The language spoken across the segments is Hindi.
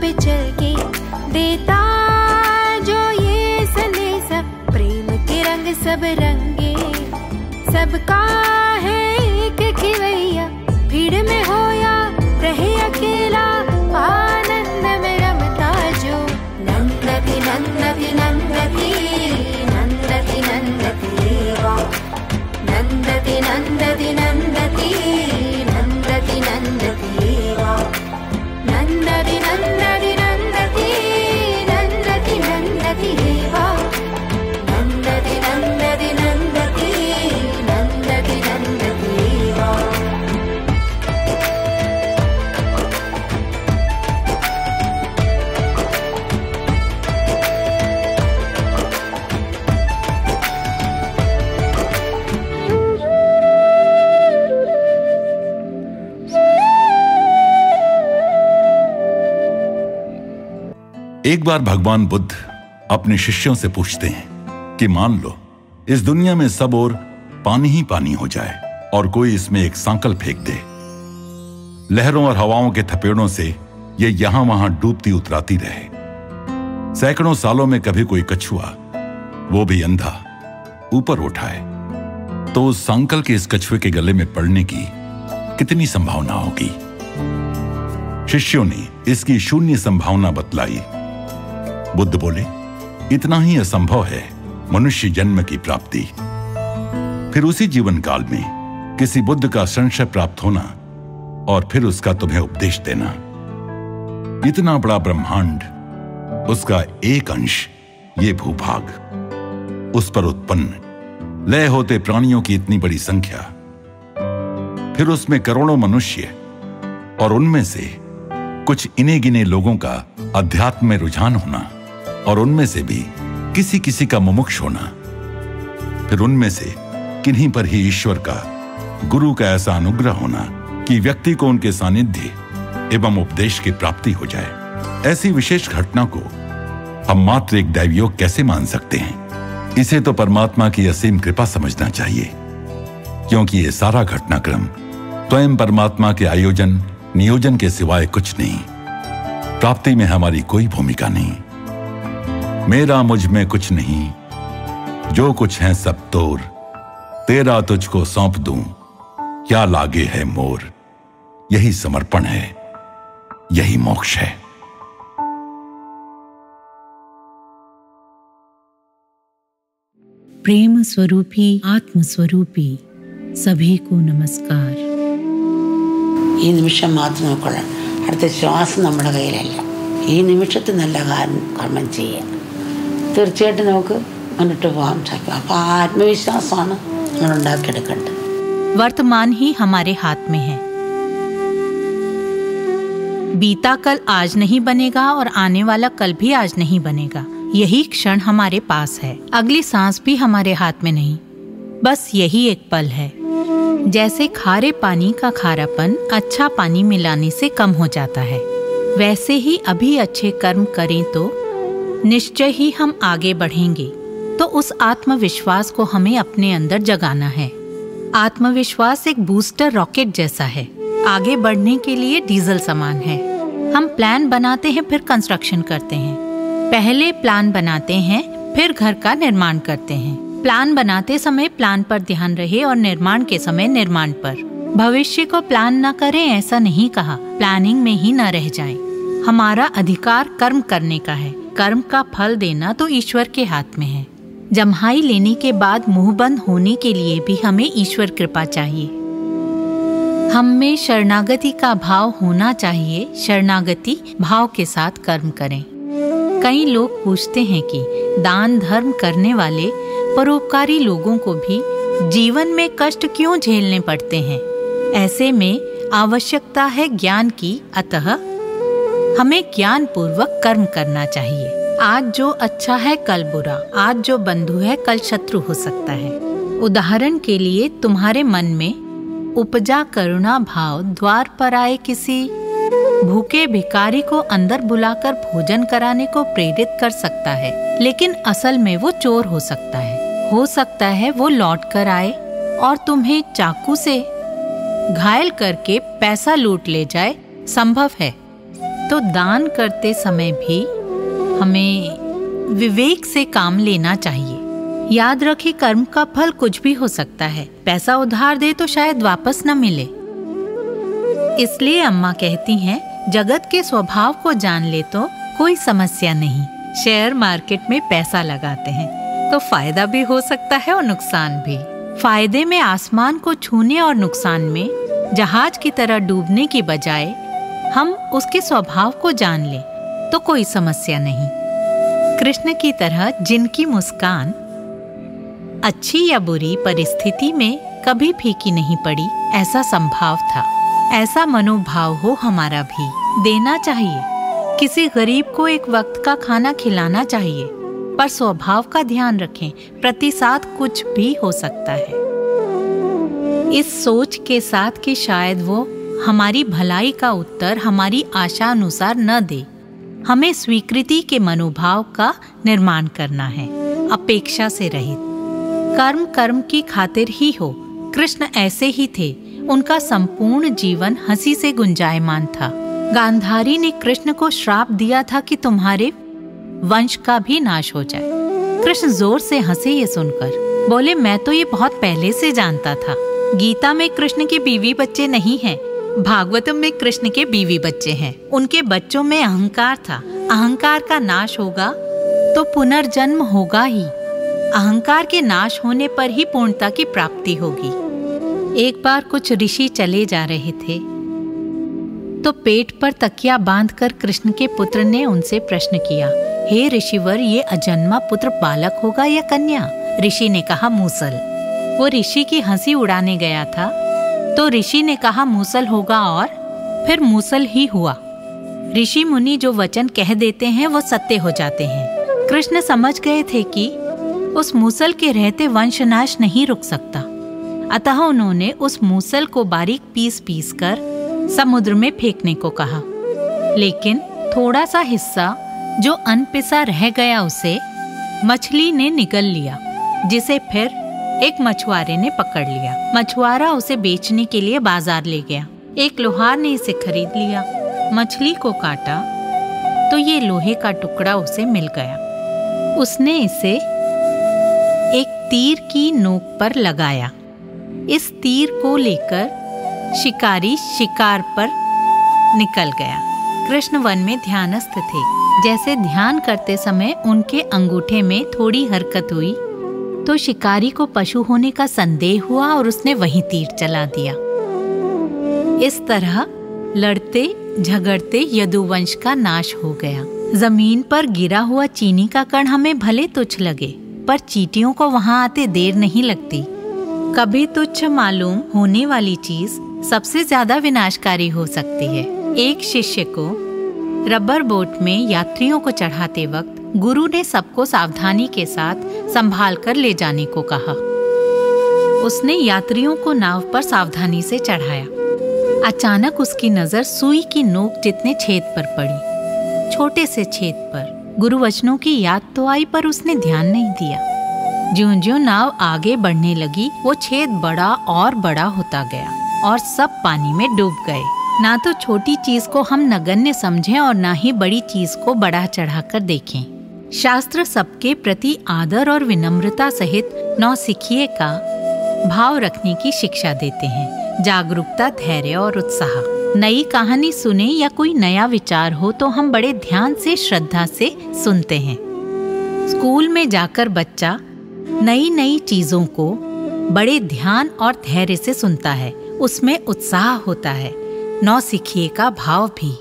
पे चल के देता जो ये संदेश, प्रेम के रंग सब रंगे, सबका है एक खिवैया, भीड़ में हो या रहे अकेला, आनंद में रमता जो नंदती नंदती नंदती नंदती नंदती देवा, नंदती नंदती नंदती नंदती नंदती देवा, नंदती नंदती नंदती नंदती नंदती देवा, नंदती नंदती नंदती नंदती नंदती देवा। एक बार भगवान बुद्ध अपने शिष्यों से पूछते हैं कि मान लो इस दुनिया में सब ओर पानी ही पानी हो जाए और कोई इसमें एक सांकल फेंक दे। लहरों और हवाओं के थपेड़ों से ये यहां वहां डूबती उतराती रहे। सैकड़ों सालों में कभी कोई कछुआ, वो भी अंधा, ऊपर उठाए तो उस सांकल के इस कछुए के गले में पड़ने की कितनी संभावना होगी? शिष्यों ने इसकी शून्य संभावना बतलाई। बुद्ध बोले, इतना ही असंभव है मनुष्य जन्म की प्राप्ति। फिर उसी जीवन काल में किसी बुद्ध का संशय प्राप्त होना और फिर उसका तुम्हें उपदेश देना। इतना बड़ा ब्रह्मांड, उसका एक अंश ये भूभाग, उस पर उत्पन्न लय होते प्राणियों की इतनी बड़ी संख्या, फिर उसमें करोड़ों मनुष्य और उनमें से कुछ इने गिने लोगों का अध्यात्म में रुझान होना और उनमें से भी किसी किसी का मुमुक्ष होना, फिर उनमें से किन्हीं पर ही ईश्वर का, गुरु का ऐसा अनुग्रह होना कि व्यक्ति को उनके सानिध्य एवं उपदेश की प्राप्ति हो जाए। ऐसी विशेष घटना को हम मात्र एक दैवयोग कैसे मान सकते हैं? इसे तो परमात्मा की असीम कृपा समझना चाहिए, क्योंकि ये सारा घटनाक्रम स्वयं परमात्मा के आयोजन नियोजन के सिवाय कुछ नहीं। प्राप्ति में हमारी कोई भूमिका नहीं। मेरा मुझ में कुछ नहीं, जो कुछ है सब तोर, तेरा तुझको सौंप दूं, क्या लागे है मोर। यही समर्पण है, यही मोक्ष है। प्रेम स्वरूपी आत्म स्वरूपी सभी को नमस्कार। ഈ നിമിഷം മാത്രം നോക്കണം, അടുത്ത ശ്വാസം നമ്മുടെ കയ്യിലല്ല. ഈ നിമിഷത്തിൽ നല്ല കർമ്മം ചെയ്യുക, തീർച്ചയായിട്ടും നമുക്ക് മുന്നോട്ട് പോകാൻ സാധിക്കും. അപ്പോൾ ആ ആത്മവിശ്വാസമാണ് നമ്മൾ ഉണ്ടാക്കിയെടുക്കേണ്ടത്. वर्तमान ही हमारे हाथ में है। बीता कल आज नहीं बनेगा और आने वाला कल भी आज नहीं बनेगा। यही क्षण हमारे पास है। अगली सांस भी हमारे हाथ में नहीं, बस यही एक पल है। जैसे खारे पानी का खारापन अच्छा पानी मिलाने से कम हो जाता है, वैसे ही अभी अच्छे कर्म करें तो निश्चय ही हम आगे बढ़ेंगे। तो उस आत्मविश्वास को हमें अपने अंदर जगाना है। आत्मविश्वास एक बूस्टर रॉकेट जैसा है, आगे बढ़ने के लिए डीजल समान है। हम प्लान बनाते हैं, फिर कंस्ट्रक्शन करते हैं। पहले प्लान बनाते हैं, फिर घर का निर्माण करते हैं। प्लान बनाते समय प्लान पर ध्यान रहे और निर्माण के समय निर्माण पर। भविष्य को प्लान न करें ऐसा नहीं कहा, प्लानिंग में ही न रह जाएं। हमारा अधिकार कर्म करने का है, कर्म का फल देना तो ईश्वर के हाथ में है। जम्हाई लेने के बाद मुंह बंद होने के लिए भी हमें ईश्वर कृपा चाहिए। हम में शरणागति का भाव होना चाहिए। शरणागति भाव के साथ कर्म करें। कई लोग पूछते हैं कि दान धर्म करने वाले परोपकारी लोगों को भी जीवन में कष्ट क्यों झेलने पड़ते हैं। ऐसे में आवश्यकता है ज्ञान की, अतः हमें ज्ञान पूर्वक कर्म करना चाहिए। आज जो अच्छा है कल बुरा, आज जो बंधु है कल शत्रु हो सकता है। उदाहरण के लिए तुम्हारे मन में उपजा करुणा भाव द्वार पर आए किसी भूखे भिखारी को अंदर बुलाकर भोजन कराने को प्रेरित कर सकता है, लेकिन असल में वो चोर हो सकता है। हो सकता है वो लौट कर आए और तुम्हें चाकू से घायल करके पैसा लूट ले जाए, संभव है। तो दान करते समय भी हमें विवेक से काम लेना चाहिए। याद रखें, कर्म का फल कुछ भी हो सकता है। पैसा उधार दे तो शायद वापस न मिले। इसलिए अम्मा कहती हैं, जगत के स्वभाव को जान ले तो कोई समस्या नहीं। शेयर मार्केट में पैसा लगाते हैं तो फायदा भी हो सकता है और नुकसान भी। फायदे में आसमान को छूने और नुकसान में जहाज की तरह डूबने की बजाय हम उसके स्वभाव को जान लें तो कोई समस्या नहीं। कृष्ण की तरह जिनकी मुस्कान अच्छी या बुरी परिस्थिति में कभी फीकी नहीं पड़ी, ऐसा संभाव था। ऐसा मनोभाव हो हमारा भी। देना चाहिए, किसी गरीब को एक वक्त का खाना खिलाना चाहिए, पर स्वभाव का ध्यान रखें, प्रतिसाद कुछ भी हो सकता है। इस सोच के साथ कि शायद वो हमारी भलाई का उत्तर हमारी आशा अनुसार न दे, हमें स्वीकृति के मनोभाव का निर्माण करना है, अपेक्षा से रहित। कर्म कर्म की खातिर ही हो। कृष्ण ऐसे ही थे। उनका संपूर्ण जीवन हंसी से गुंजायमान था। गांधारी ने कृष्ण को श्राप दिया था कि तुम्हारे वंश का भी नाश हो जाए। कृष्ण जोर से हंसे ये सुनकर, बोले, मैं तो ये बहुत पहले से जानता था। गीता में कृष्ण के बीवी बच्चे नहीं हैं, भागवतम में कृष्ण के बीवी बच्चे हैं। उनके बच्चों में अहंकार था। अहंकार का नाश होगा तो पुनर्जन्म होगा ही। अहंकार के नाश होने पर ही पूर्णता की प्राप्ति होगी। एक बार कुछ ऋषि चले जा रहे थे तो पेट पर तकिया बांधकर कृष्ण के पुत्र ने उनसे प्रश्न किया, हे ऋषिवर, ये अजन्मा पुत्र बालक होगा या कन्या? ऋषि ने कहा, मूसल। वो ऋषि की हंसी उड़ाने गया था तो ऋषि ने कहा, मूसल होगा, और फिर मूसल ही हुआ। ऋषि मुनि जो वचन कह देते हैं वो सत्य हो जाते हैं। कृष्ण समझ गए थे कि उस मूसल के रहते वंशनाश नहीं रुक सकता, अतः उन्होंने उस मूसल को बारीक पीस पीस कर समुद्र में फेंकने को कहा। लेकिन थोड़ा सा हिस्सा जो अनपिसा रह गया उसे मछली ने निगल लिया, जिसे फिर एक मछुआरे ने पकड़ लिया। मछुआरा उसे बेचने के लिए बाजार ले गया। एक लोहार ने इसे खरीद लिया। मछली को काटा तो ये लोहे का टुकड़ा उसे मिल गया। उसने इसे एक तीर की नोक पर लगाया। इस तीर को लेकर शिकारी शिकार पर निकल गया। कृष्ण वन में ध्यानस्थ थे। जैसे ध्यान करते समय उनके अंगूठे में थोड़ी हरकत हुई तो शिकारी को पशु होने का संदेह हुआ और उसने वहीं तीर चला दिया। इस तरह लड़ते झगड़ते यदुवंश का नाश हो गया। जमीन पर गिरा हुआ चीनी का कण हमें भले तुच्छ लगे, पर चींटियों को वहां आते देर नहीं लगती। कभी तुच्छ मालूम होने वाली चीज सबसे ज्यादा विनाशकारी हो सकती है। एक शिष्य को रबर बोट में यात्रियों को चढ़ाते वक्त गुरु ने सबको सावधानी के साथ संभाल कर ले जाने को कहा। उसने यात्रियों को नाव पर सावधानी से चढ़ाया। अचानक उसकी नजर सुई की नोक जितने छेद पर पड़ी, छोटे से छेद पर। गुरु वचनों की याद तो आई पर उसने ध्यान नहीं दिया। ज्यों-ज्यों नाव आगे बढ़ने लगी वो छेद बड़ा और बड़ा होता गया और सब पानी में डूब गए। ना तो छोटी चीज को हम नगण्य समझें और ना ही बड़ी चीज को बढ़ा चढ़ाकर देखें। शास्त्र सबके प्रति आदर और विनम्रता सहित नौसिखिए का भाव रखने की शिक्षा देते हैं। जागरूकता, धैर्य और उत्साह। नई कहानी सुने या कोई नया विचार हो तो हम बड़े ध्यान से, श्रद्धा से सुनते हैं। स्कूल में जाकर बच्चा नई नई चीजों को बड़े ध्यान और धैर्य से सुनता है। उसमें उत्साह होता है, नौसिखिए का भाव भी।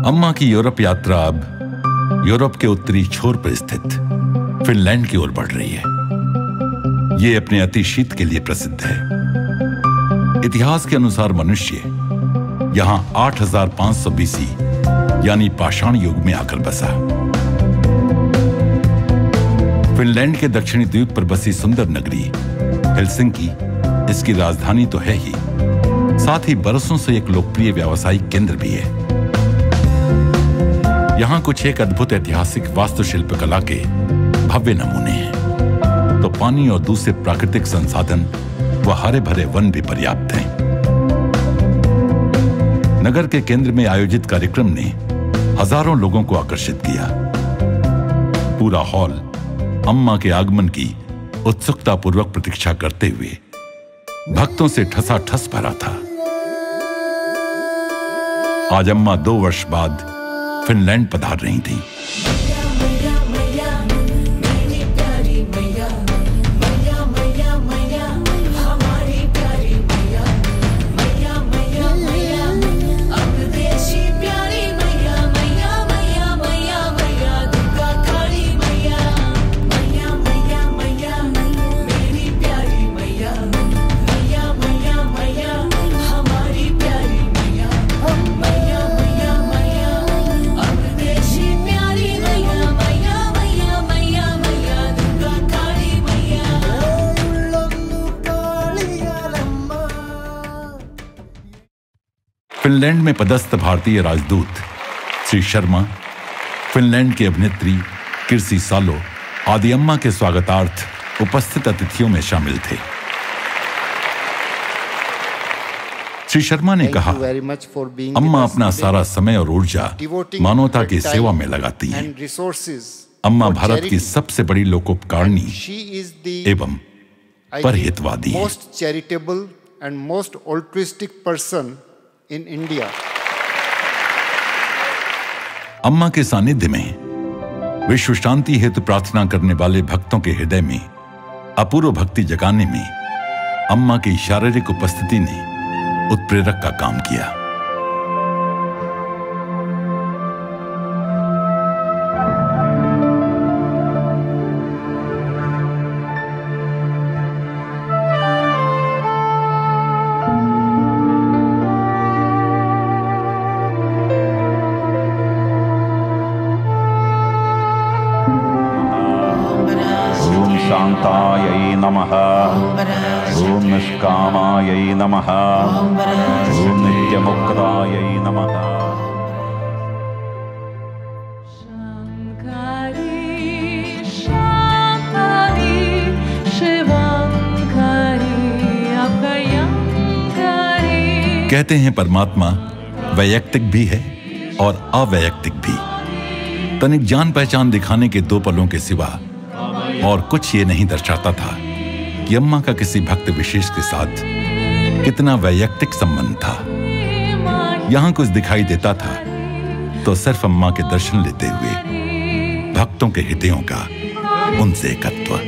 अम्मा की यूरोप यात्रा अब यूरोप के उत्तरी छोर पर स्थित फिनलैंड की ओर बढ़ रही है। ये अपने अति शीत के लिए प्रसिद्ध है। इतिहास के अनुसार मनुष्य यहां 8500 बीसी यानी पाषाण युग में आकर बसा। फिनलैंड के दक्षिणी द्वीप पर बसी सुंदर नगरी हेलसिंकी इसकी राजधानी तो है ही, साथ ही बरसों से एक लोकप्रिय व्यावसायिक केंद्र भी है। यहां कुछ एक अद्भुत ऐतिहासिक वास्तुशिल्प कला के भव्य नमूने हैं, तो पानी और दूसरे प्राकृतिक संसाधन व हरे भरे वन भी पर्याप्त हैं। नगर के केंद्र में आयोजित कार्यक्रम ने हजारों लोगों को आकर्षित किया। पूरा हॉल अम्मा के आगमन की उत्सुकतापूर्वक प्रतीक्षा करते हुए भक्तों से ठसाठस भरा था। आज अम्मा 2 वर्ष बाद फिनलैंड पधार रही थी। फिनलैंड में पदस्थ भारतीय राजदूत श्री शर्मा, फिनलैंड की अभिनेत्री कीर्ति सालो आदि अम्मा के स्वागतार्थ उपस्थित अतिथियों में शामिल थे। श्री शर्मा ने कहा, अम्मा अपना सारा समय और ऊर्जा मानवता की सेवा में लगाती हैं। अम्मा भारत की सबसे बड़ी लोकोपकारिणी एवं परहितवादी हैं। Most charitable and most altruistic person in India. अम्मा के सानिध्य में विश्व शांति हेतु प्रार्थना करने वाले भक्तों के हृदय में अपूर्व भक्ति जगाने में अम्मा की शारीरिक उपस्थिति ने उत्प्रेरक का काम किया। शांतायै नमः। ओम निष्कामायै नमः। ओम नित्यमुक्तायै नमः। कहते हैं परमात्मा वैयक्तिक भी है और अवैयक्तिक भी। तनिक जान पहचान दिखाने के 2 पलों के सिवा और कुछ ये नहीं दर्शाता था कि अम्मा का किसी भक्त विशेष के साथ कितना वैयक्तिक संबंध था। यहां कुछ दिखाई देता था तो सिर्फ अम्मा के दर्शन लेते हुए भक्तों के हृदयों का उनसे एकत्व।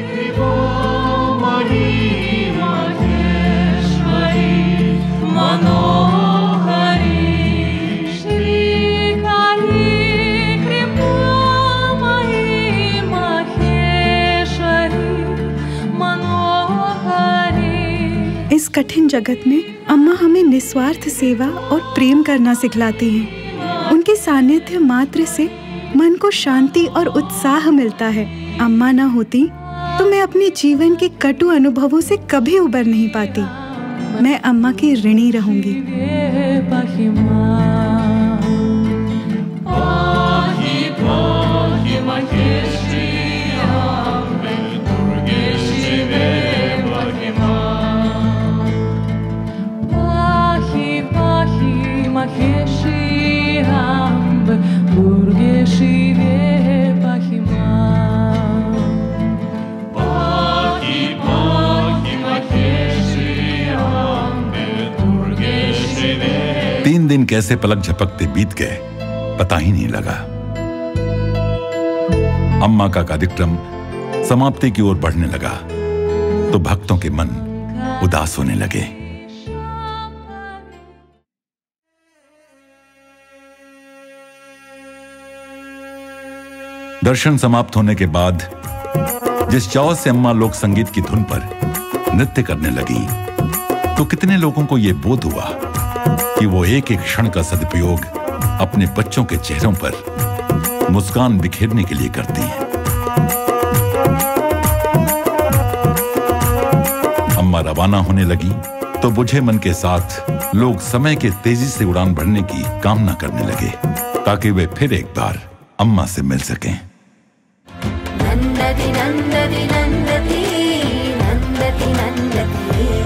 इस कठिन जगत में अम्मा हमें निस्वार्थ सेवा और प्रेम करना सिखलाती हैं। उनके सानिध्य मात्र से मन को शांति और उत्साह मिलता है। अम्मा ना होती तो मैं अपने जीवन के कटु अनुभवों से कभी उबर नहीं पाती। मैं अम्मा की ऋणी रहूंगी। तीन दिन कैसे पलक झपकते बीत गए पता ही नहीं लगा। अम्मा का कार्यक्रम समाप्ति की ओर बढ़ने लगा तो भक्तों के मन उदास होने लगे। दर्शन समाप्त होने के बाद जिस चाव से अम्मा लोक संगीत की धुन पर नृत्य करने लगी, तो कितने लोगों को यह बोध हुआ कि वो एक एक क्षण का सदुपयोग अपने बच्चों के चेहरों पर मुस्कान बिखेरने के लिए करती हैं। अम्मा रवाना होने लगी तो बुझे मन के साथ लोग समय के तेजी से उड़ान भरने की कामना करने लगे ताकि वे फिर एक बार अम्मा से मिल सकें। नंदती नंदती नंदती नंदती नंदती